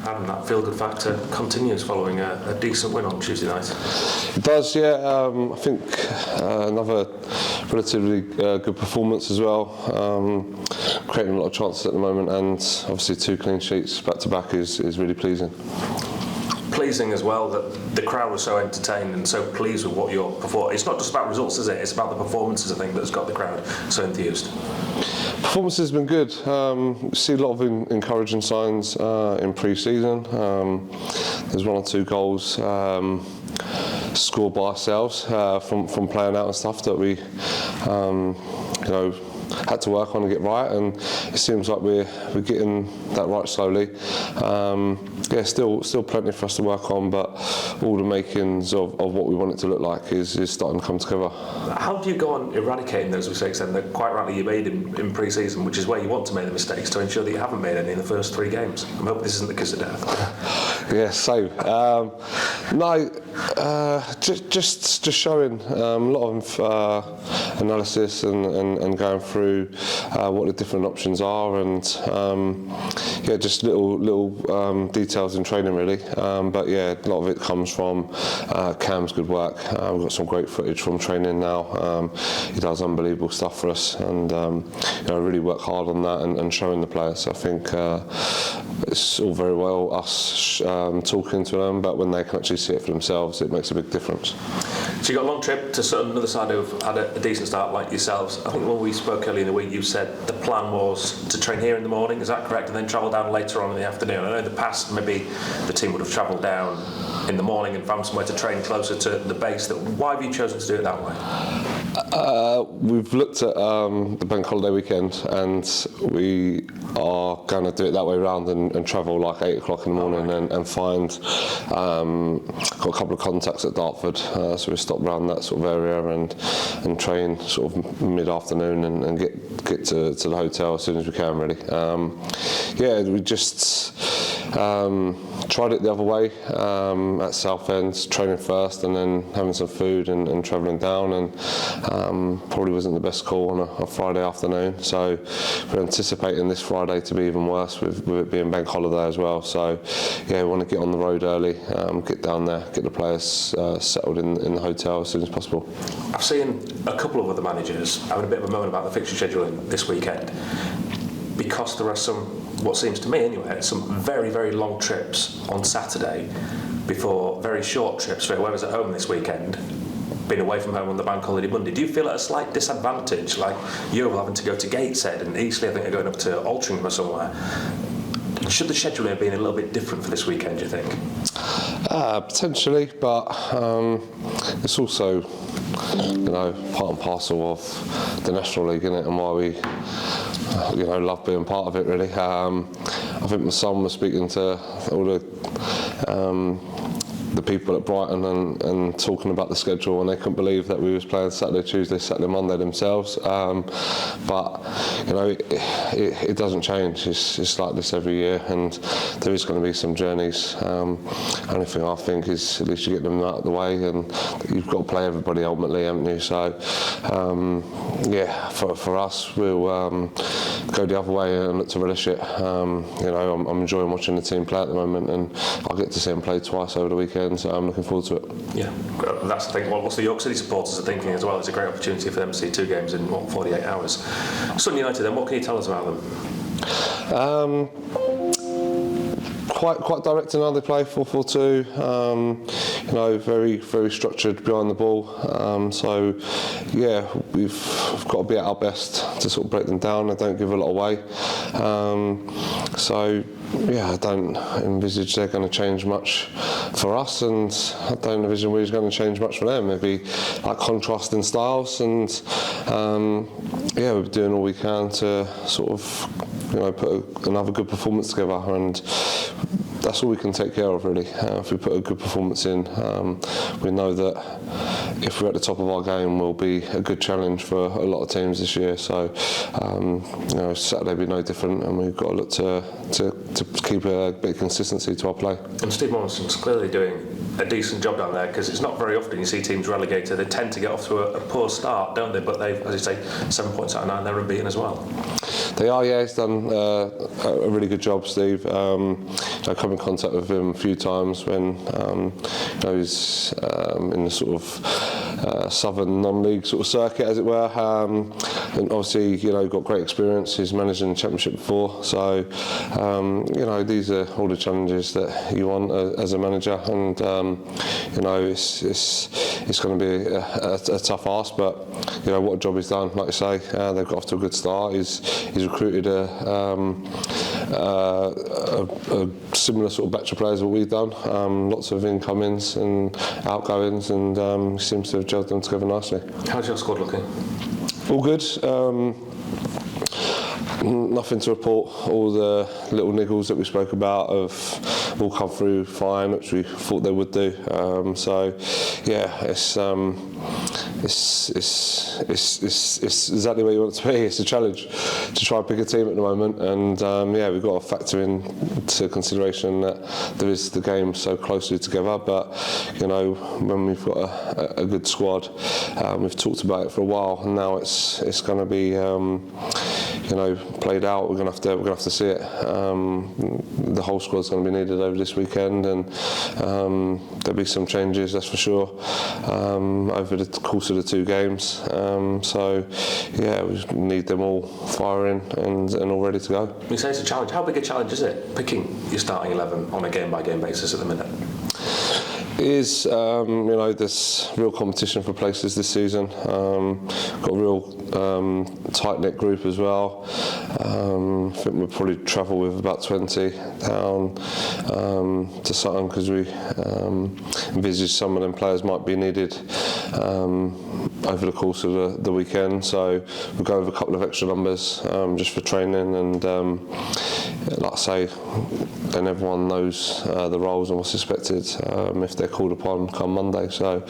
had, and that feel-good factor continues following a decent win on Tuesday night. It does, yeah. I think another relatively good performance as well. Creating a lot of chances at the moment, and obviously 2 clean sheets back-to-back is really pleasing. Pleasing as well that the crowd was so entertained and so pleased with what you're performing. It's not just about results, is it? It's about the performances, I think, that's got the crowd so enthused. Performance has been good. See a lot of encouraging signs in pre-season. There's 1 or 2 goals scored by ourselves from playing out and stuff that we, had to work on and get right, and it seems like we're getting that right slowly. Still plenty for us to work on, but all the makings of what we want it to look like is starting to come together. How do you go on eradicating those mistakes then that quite rightly you made in pre-season, which is where you want to make the mistakes, to ensure that you haven't made any in the first 3 games? I hope this isn't the kiss of death. Yeah, same. Just showing a lot of analysis and going through what the different options are, and just little details in training really. But yeah, a lot of it comes from Cam's good work. We've got some great footage from training now. He does unbelievable stuff for us, and really work hard on that and showing the players. I think it's all very well us talking to them, but when they can actually see it for themselves, it makes a big difference. So you got a long trip to Sutton, another side who've had a decent start like yourselves. I think when we spoke earlier in the week, you said the plan was to train here in the morning, is that correct? And then travel down later on in the afternoon. I know in the past maybe the team would have travelled down in the morning and found somewhere to train closer to the base. Why have you chosen to do it that way? We've looked at the bank holiday weekend, and we are going to do it that way round and travel like 8 o'clock in the morning and find got a couple of contacts at Dartford, so we stop around that sort of area and train sort of mid-afternoon and get to the hotel as soon as we can really. We just tried it the other way at Southend, training first and then having some food and travelling down, and probably wasn't the best call on a Friday afternoon. So we're anticipating this Friday to be even worse with it being bank holiday as well. So we want to get on the road early, get down there, get the players settled in the hotel as soon as possible. I've seen a couple of other managers having a bit of a moan about the fixture scheduling this weekend, because there are some, what seems to me anyway, some very, very long trips on Saturday before very short trips for whoever's at home this weekend, being away from home on the bank holiday Monday. Do you feel at a slight disadvantage, like Yeovil having to go to Gateshead and Eastleigh I think are going up to Altrincham or somewhere? Should the scheduling have been a little bit different for this weekend, do you think? Potentially, but it's also part and parcel of the National League, isn't it, and why we love being part of it really. I think my son was speaking to all the people at Brighton and talking about the schedule, and they couldn't believe that we was playing Saturday, Tuesday, Saturday, Monday themselves. But it doesn't change. It's like this every year, and there is going to be some journeys. Only thing I think is at least you get them out of the way, and you've got to play everybody ultimately, haven't you? So for us, we'll go the other way and look to relish it. I'm enjoying watching the team play at the moment, and I'll get to see them play twice over the weekend. So I'm looking forward to it. Yeah, that's the thing. Well, what's the York City supporters are thinking as well? It's a great opportunity for them to see 2 games in 48 hours. Sutton United, then, what can you tell us about them? Quite direct in how they play, 4-4-2. Very, very structured behind the ball. We've got to be at our best to sort of break them down. They don't give a lot away. I don't envisage they're going to change much for us, and I don't envision we're going to change much for them. Maybe like contrasting styles, and we're doing all we can to sort of put another good performance together, and that's all we can take care of really. If we put a good performance in, we know that if we're at the top of our game, we'll be a good challenge for a lot of teams this year. So Saturday will be no different, and we've got to look to keep a bit of consistency to our play. And Steve Morrison's clearly doing a decent job down there, because it's not very often you see teams relegated. They tend to get off to a poor start, don't they? But they've, as you say, 7 points out of 9, they're unbeaten as well. They are, yeah. He's done a really good job, Steve. I come in contact with him a few times when he's in the sort of southern non-league sort of circuit, as it were. And obviously, got great experience. He's managed in the Championship before, so these are all the challenges that you want as a manager, and it's going to be a tough ask, but what a job he's done. Like you say, they've got off to a good start. He's recruited a similar sort of batch of players that we've done. Lots of incomings and outgoings, and he seems to have gelled them together nicely. How's your squad looking? All good. Nothing to report. All the little niggles that we spoke about have all come through fine, which we thought they would do. It's exactly where you want it to be. It's a challenge to try and pick a team at the moment, and we've got to factor into consideration that there is the game so closely together. But when we've got a good squad, we've talked about it for a while, and now it's going to be played out. We're going to have to see it. The whole squad's going to be needed over this weekend, and there'll be some changes, that's for sure, over the course of the two games. We need them all firing and all ready to go. You say it's a challenge. How big a challenge is it picking your starting 11 on a game-by-game basis at the minute? It is, there's real competition for places this season. Got a real tight-knit group as well. I think we'll probably travel with about 20 down to Sutton, because we envisage some of them players might be needed over the course of the weekend. So we'll go with a couple of extra numbers just for training, and like I say, then everyone knows the roles and what's expected if they're called upon come Monday. So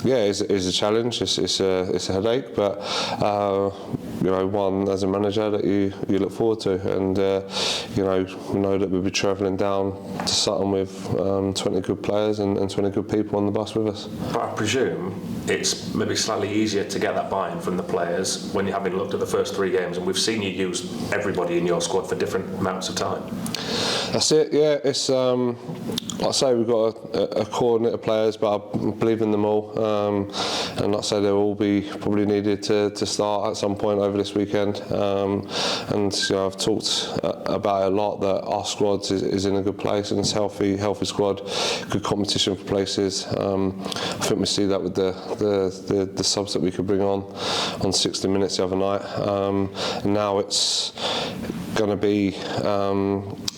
it's a challenge. It's a headache, but one as a manager that you look forward to, and we know that we'll be travelling down to Sutton with 20 good players and 20 good people on the bus with us. But I presume it's maybe slightly easier to get that buy-in from the players when you haven't looked at the first 3 games, and we've seen you use everybody in your squad for different amounts of time. That's it, yeah. It's like I say, we've got a core knit of players, but I believe in them all, and like I say, they'll all be probably needed to start at some point over this weekend. I've talked about it a lot, that our squad is in a good place, and it's healthy squad, good competition for places. I think we see that with the subs that we could bring on 60 minutes the other night. And now it's going to be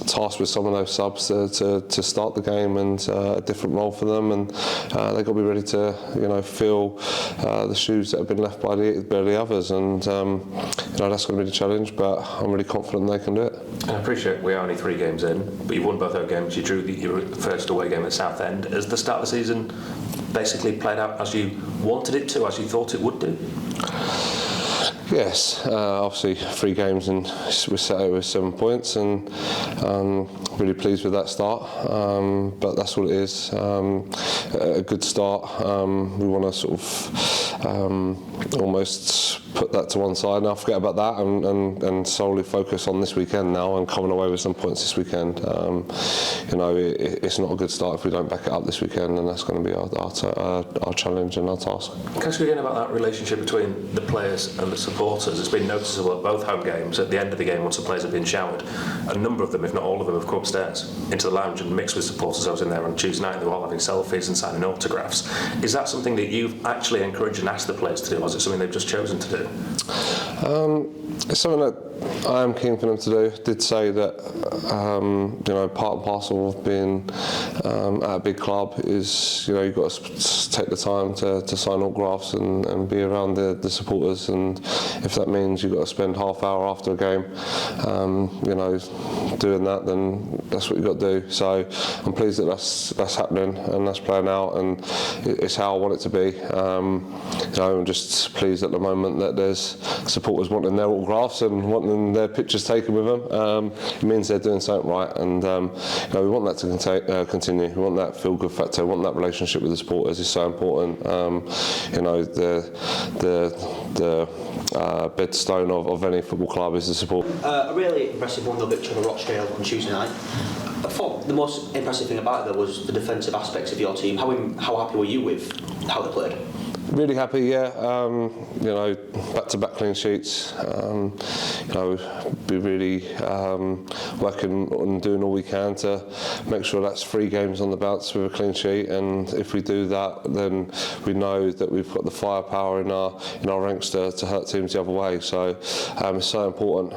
tasked with some of those subs to start the game, and a different role for them, and they've got to be ready to fill the shoes that have been left by the others, and that's going to be the challenge, but I'm really confident they can do it. I appreciate we're only 3 games in, but you won both those games. You drew your first away game at Southend. Has the start of the season basically played out as you wanted it to, as you thought it would do? Yes, obviously 3 games and we set out with 7 points, and really pleased with that start, but that's what it is, a good start. We want to sort of almost put that to one side now, forget about that, and solely focus on this weekend now and coming away with some points this weekend. It's not a good start if we don't back it up this weekend, and that's going to be our challenge and our task. Can I ask you again about that relationship between the players and the supporters? It's been noticeable at both home games. At the end of the game, once the players have been showered, a number of them, if not all of them, have come upstairs into the lounge and mixed with supporters. I was in there on Tuesday night, and they were all having selfies and signing autographs. Is that something that you've actually encouraged and asked the players to do, or is it something they've just chosen to do? It's something that I am keen for them to do. Did say that part and parcel of being at a big club is you've got to take the time to sign autographs and be around the supporters, and if that means you've got to spend half hour after a game doing that, then that's what you've got to do. So I'm pleased that that's happening and that's playing out, and it's how I want it to be. I'm just pleased at the moment that there's supporters wanting their autographs and wanting and their pictures taken with them, it means they're doing something right. And we want that to continue. We want that feel-good factor. We want that relationship with the supporters is so important. The bedstone of any football club is the support. A really impressive 1-0 victory over Rochdale on Tuesday night. I thought the most impressive thing about it though was the defensive aspects of your team. How happy were you with how they played? Really happy, yeah. Back-to-back clean sheets. Be really working on doing all we can to make sure that's 3 games on the bounce with a clean sheet. And if we do that, then we know that we've got the firepower in our ranks to hurt teams the other way. So it's so important.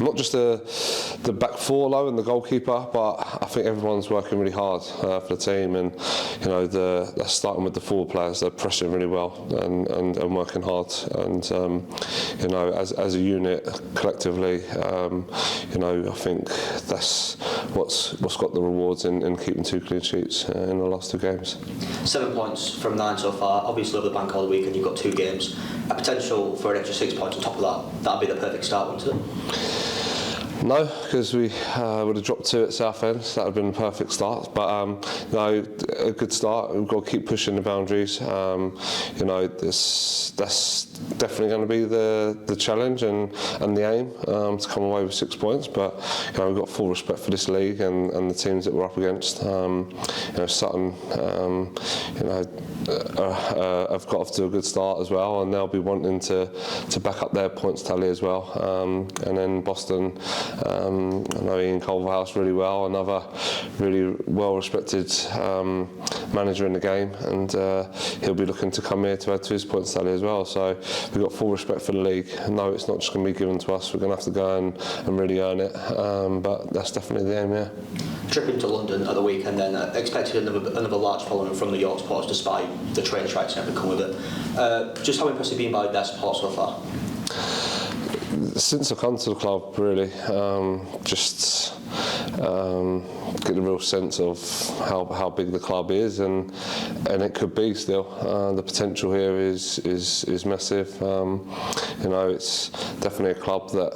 Not just the back 4 low and the goalkeeper, but I think everyone's working really hard for the team. And they're starting with the forward players. They're pressing really well and working hard. And as a unit collectively, I think that's what's got the rewards in keeping 2 clean sheets in the last 2 games. 7 points from 9 so far. Obviously over the bank holiday weekend you've got 2 games. A potential for an extra 6 points on top of that. That'd be the perfect start, wouldn't it? No, because we would have dropped 2 at Southend. So that would have been a perfect start. But a good start. We've got to keep pushing the boundaries. That's definitely going to be the challenge and the aim to come away with 6 points. But we've got full respect for this league and the teams that we're up against. Sutton, have got off to a good start as well, and they'll be wanting to back up their points tally as well. And then Boston. I know Ian Culverhouse really well, another really well-respected manager in the game, and he'll be looking to come here to add to his points tally as well. So we've got full respect for the league. No, it's not just going to be given to us. We're going to have to go and really earn it, but that's definitely the aim, yeah. Trip into London at the weekend then, expected another large following from the York supporters despite the train strikes and everything come with it. Just how impressive have you been by their support so far? Since I've come to the club, really, get a real sense of how big the club is, and it could be still. The potential here is massive. It's definitely a club that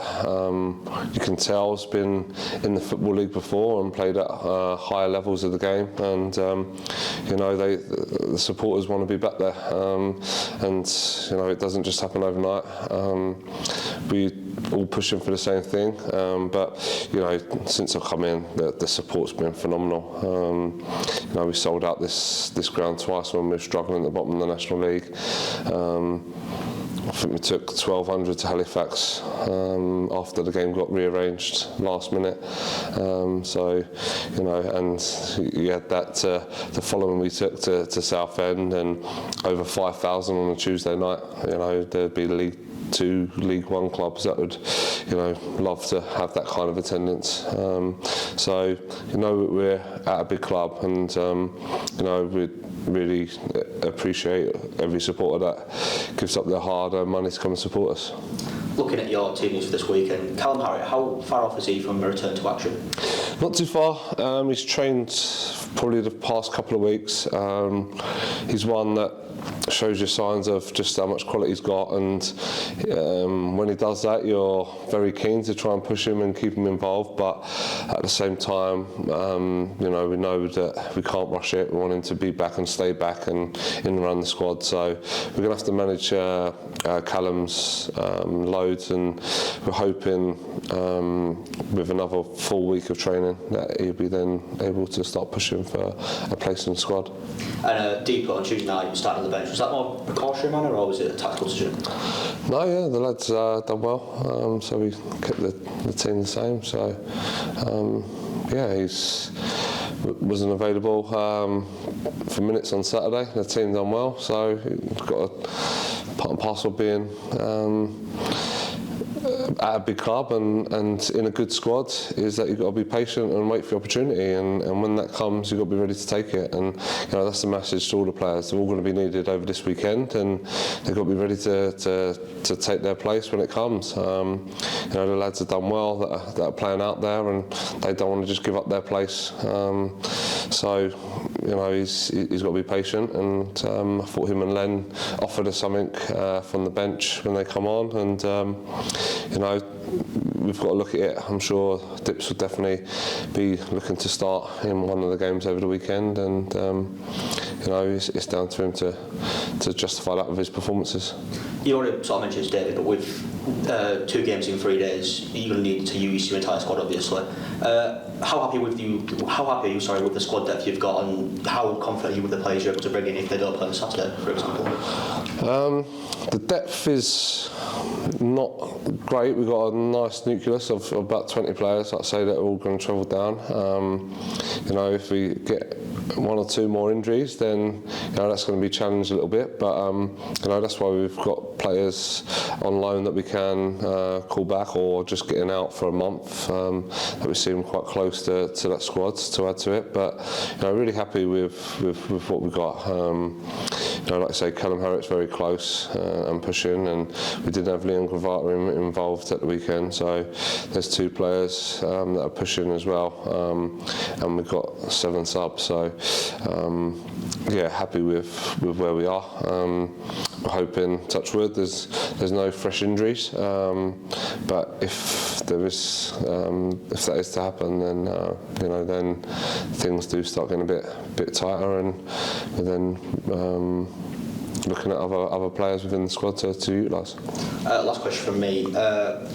you can tell has been in the Football League before and played at higher levels of the game, and the supporters want to be back there, and it doesn't just happen overnight. We all pushing for the same thing, but since I've come in, the support's been phenomenal. We sold out this ground twice when we were struggling at the bottom of the National League. I think we took 1,200 to Halifax after the game got rearranged last minute. And you had that the following we took to Southend, and over 5,000 on a Tuesday night. There'd be two League One clubs that would, love to have that kind of attendance. So we're at a big club, and we really appreciate every supporter that gives up their hard-earned money to come and support us. Looking at your team news for this weekend, Callum Harriott, how far off is he from a return to action? Not too far. He's trained probably the past couple of weeks. He's one that shows you signs of just how much quality he's got, and when he does that, you're very keen to try and push him and keep him involved. But at the same time, we know that we can't rush it. We want him to be back and stay back and in and around the squad. So we're going to have to manage Callum's loads, and we're hoping with another full week of training that he'll be then able to start pushing for a place in the squad. And Deeper on Tuesday night, starting on the bench, was that more precautionary manner or was it a tactical decision? No, yeah, the lads done well, so we kept the team the same. So he wasn't available for minutes on Saturday. The team done well, so got a part and parcel being at a big club and in a good squad is that you've got to be patient and wait for your opportunity, and when that comes, you've got to be ready to take it. And that's the message to all the players. They're all going to be needed over this weekend, and they've got to be ready to take their place when it comes. The lads have done well that are playing out there, and they don't want to just give up their place. So, you know, he's got to be patient, and I thought him and Len offered us something from the bench when they come on, and you know, we've got to look at it. I'm sure Dips will definitely be looking to start in one of the games over the weekend, and you know, it's down to him to justify that with his performances. You already sort of mentioned this, David, but with 2 games in 3 days, you're going to need to use your entire squad, obviously. How happy are you with the squad depth you've got, and how confident are you with the players you're able to bring in if they don't play on Saturday, for example? The depth is not great. We've got a nice nucleus of about 20 players, I'd say, that are all going to travel down. You know, if we get 1 or 2 more injuries, then you know, that's going to be challenged a little bit. But you know, that's why we've got players on loan that we can call back, or just getting out for a month. That we seem quite close to that squad to add to it. But you know, really happy with what we've got. You know, like I say, Callum Harriot's very close and pushing, and we did have Leon Gravata involved at the weekend. So there's 2 players that are pushing as well, and we've got 7 subs. So yeah, happy with where we are. We're hoping, touch wood, there's no fresh injuries. But if there is, if that is to happen, then you know, then things do start getting a bit tighter, and then looking at other players within the squad to utilise. Last question from me.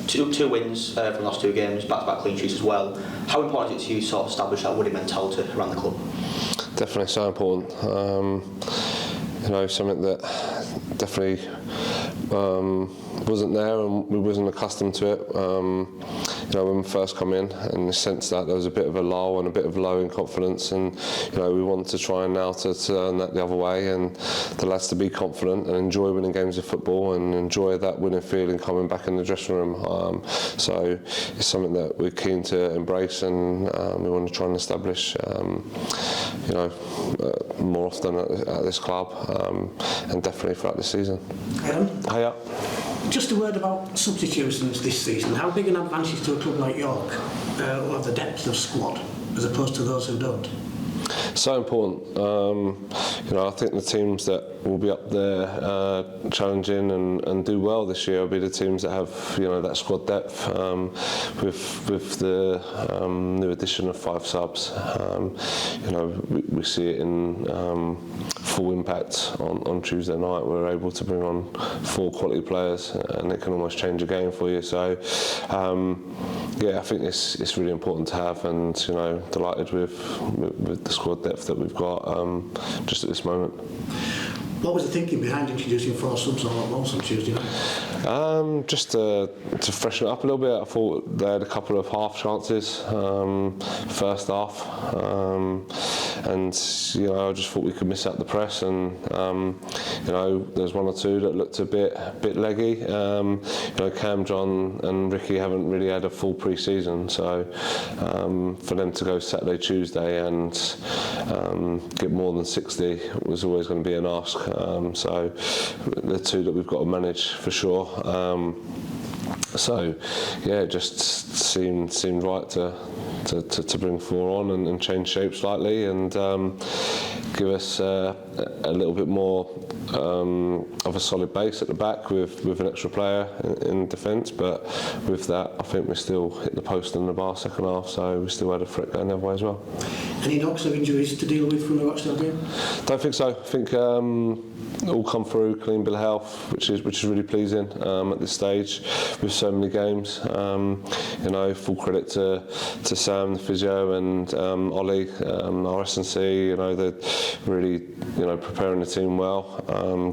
2 wins from the last 2 games, back-to-back clean sheets as well. How important is it to you sort of establish that winning mentality around the club? Definitely so important. You know, something that definitely wasn't there, and we wasn't accustomed to it. You know, when we first come in, and the sense that there was a bit of a lull and a bit of low in confidence, and you know, we wanted to try and now to turn that the other way, and the lads to be confident and enjoy winning games of football and enjoy that winning feeling coming back in the dressing room. So it's something that we're keen to embrace, and we want to try and establish, you know, more often at this club, and definitely throughout the season. Hiya. Just a word about substitutions this season. How big an advantage to a club like York will have the depth of squad as opposed to those who don't? So important. You know, I think the teams that will be up there challenging and do well this year will be the teams that have, you know, that squad depth. With the new addition of 5 subs, you know, we see it in full impact on Tuesday night. We're able to bring on 4 quality players, and it can almost change a game for you. So yeah, I think it's really important to have, and you know, delighted with the squad depth that we've got just at this moment. What was the thinking behind introducing 4 subs all at once on Tuesday night? Just to freshen it up a little bit. I thought they had a couple of half chances first half, and you know, I just thought we could miss out the press, and you know, there's 1 or 2 that looked a bit leggy. You know, Cam, John and Ricky haven't really had a full pre-season, so for them to go Saturday, Tuesday and get more than 60 was always going to be an ask. So the 2 that we've got to manage for sure. So yeah, it just seemed right to bring 4 on and change shape slightly, and give us a little bit more of a solid base at the back with an extra player in defence. But with that, I think we still hit the post and the bar second half, so we still had a threat going the other way as well. Any knocks or injuries to deal with from the Rochdale game? Don't think so. I think all come through, clean bill of health, which is really pleasing at this stage with so many games. You know, full credit to Sam, the physio, and Ollie, our S&C. You know, they're really, you know, preparing the team well,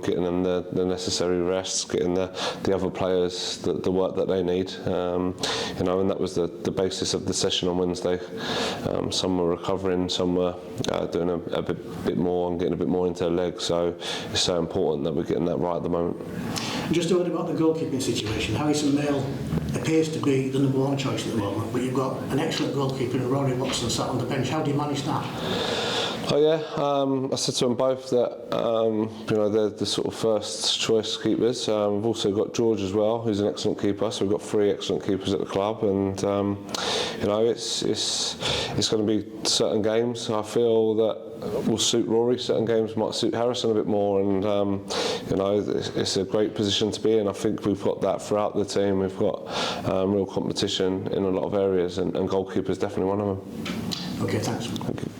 getting them the necessary rests, getting the other players the work that they need. You know, and that was the basis of the session on Wednesday. Some were recovering, some were doing a bit more and getting a bit more into their legs. So it's so important that we're getting that right at the moment. Just a word about the goalkeeping situation. Harrison Mail appears to be the number 1 choice at the moment, but you've got an excellent goalkeeper in Rory Watson sat on the bench. How do you manage that? Oh yeah, I said to them both that they're the sort of first choice keepers. We've also got George as well, who's an excellent keeper. So we've got 3 excellent keepers at the club, and it's going to be certain games I feel that will suit Rory. Certain games might suit Harrison a bit more, and it's a great position to be in. I think we've got that throughout the team. We've got real competition in a lot of areas, and goalkeeper is definitely one of them. Okay, thanks. Thank you.